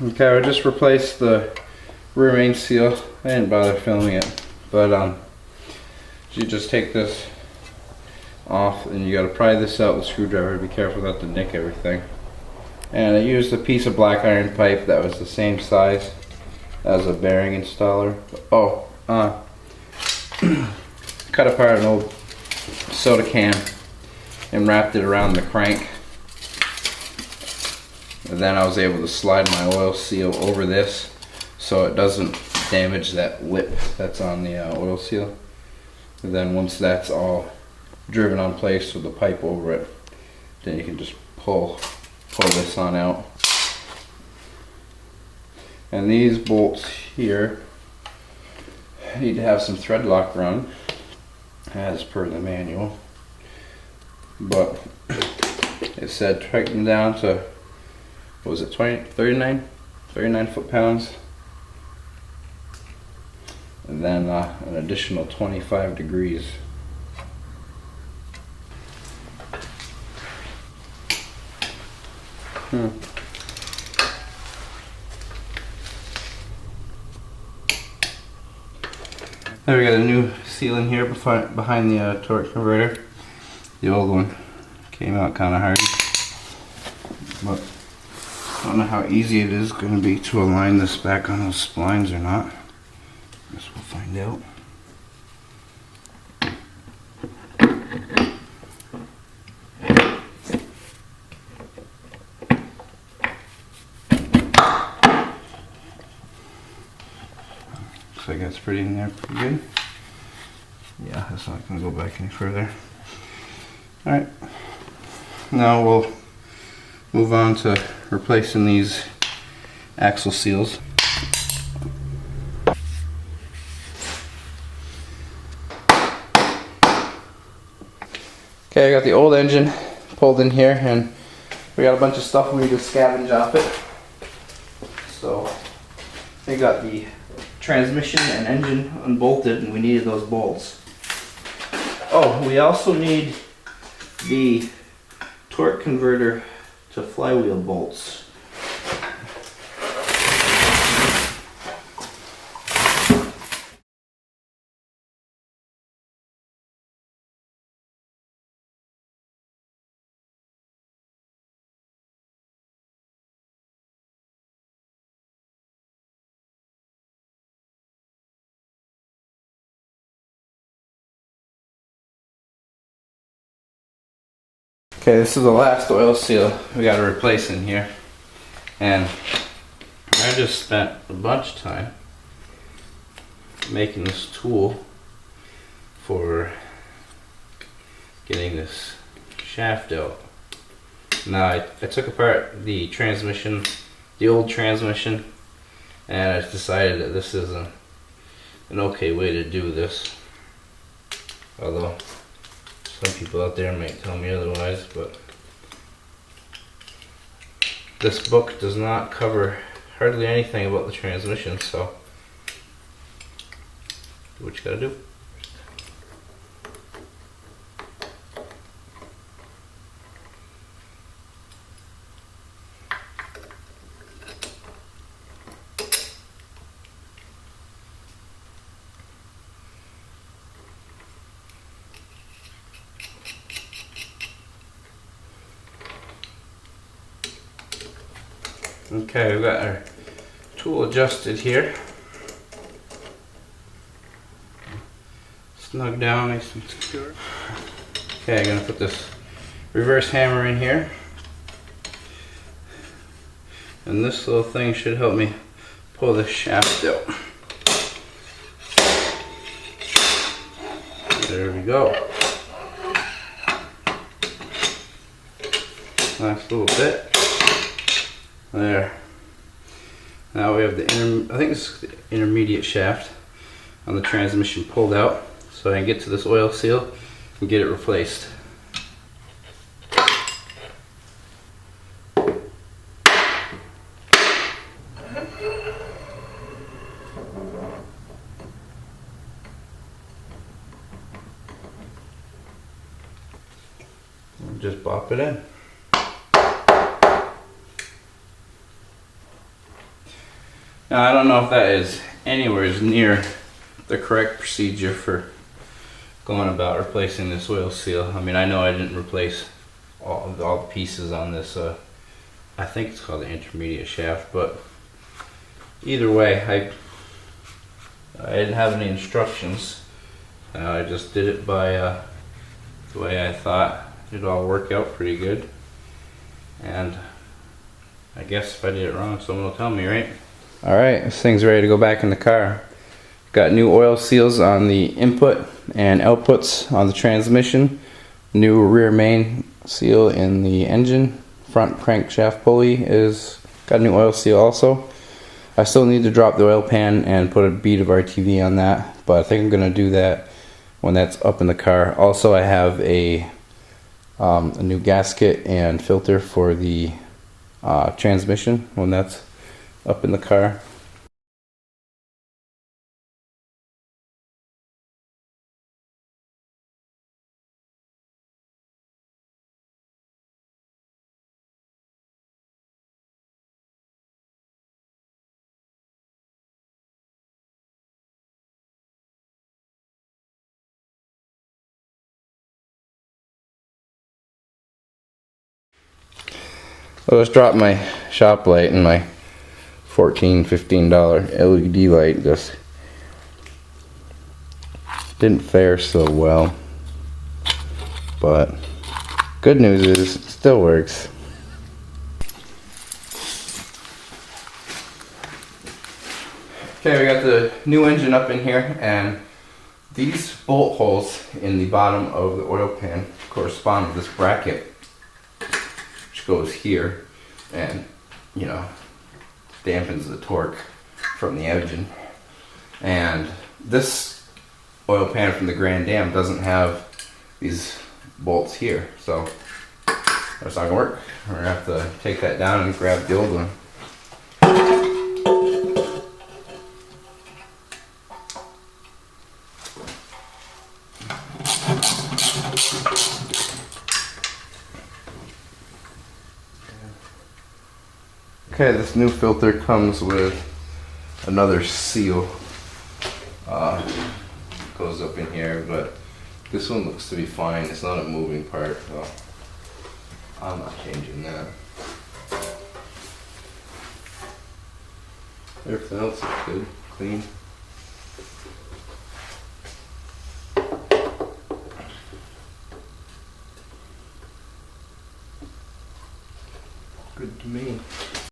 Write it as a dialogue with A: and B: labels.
A: Okay, I just replaced the rear main seal. I didn't bother filming it, but you just take this off and you got to pry this out with a screwdriver. Be careful not to nick everything. And I used a piece of black iron pipe that was the same size as a bearing installer. Oh, cut apart an old soda can and wrapped it around the crank. And then I was able to slide my oil seal over this so it doesn't damage that lip that's on the oil seal. And then once that's all driven on place with the pipe over it, then you can just pull this on out. And these bolts here need to have some thread lock run as per the manual, but it said tighten down to, what was it, 39 foot-pounds, and then an additional 25 degrees. There we got a new seal in here behind the torque converter. The old one came out kind of hard, but I don't know how easy it is going to be to align this back on those splines or not. Guess we'll find out. Looks like that's pretty in there, pretty good. Yeah, that's not going to go back any further. Alright, now we'll move on to replacing these axle seals. Okay, I got the old engine pulled in here and we got a bunch of stuff we need to scavenge off it. So I got the transmission and engine unbolted and we needed those bolts. Oh, we also need the torque converter to flywheel bolts. Okay, this is the last oil seal we got to replace in here, and I just spent a bunch of time making this tool for getting this shaft out. Now I took apart the transmission, the old transmission, and I decided that this is an okay way to do this, although some people out there might tell me otherwise, but this book does not cover hardly anything about the transmission, so do what you gotta do. Okay, we've got our tool adjusted here. Snug down, nice and secure. Okay, I'm gonna put this reverse hammer in here. And this little thing should help me pull the shaft out. There we go. Nice little bit. There. Now we have the I think it's the intermediate shaft on the transmission pulled out, so I can get to this oil seal and get it replaced. Just pop it in. Now I don't know if that is anywhere near the correct procedure for going about replacing this oil seal. I mean, I know I didn't replace all the pieces on this. I think it's called the intermediate shaft, but either way, I didn't have any instructions. I just did it by the way I thought it'd all work out pretty good. And I guess if I did it wrong, someone will tell me, right? Alright, this thing's ready to go back in the car. Got new oil seals on the input and outputs on the transmission. New rear main seal in the engine. Front crankshaft pulley is got a new oil seal also. I still need to drop the oil pan and put a bead of RTV on that, but I think I'm going to do that when that's up in the car. Also, I have a new gasket and filter for the transmission when that's up in the car. I just dropped my shop light and my $14–15 LED light just didn't fare so well, but good news is it still works. Okay, we got the new engine up in here, and these bolt holes in the bottom of the oil pan correspond with this bracket which goes here and, you know, dampens the torque from the engine. And this oil pan from the Grand Dam doesn't have these bolts here, so that's not gonna work. We're gonna have to take that down and grab the old one. Okay, this new filter comes with another seal. Goes up in here, but this one looks to be fine. It's not a moving part, so I'm not changing that. Everything else is good, clean.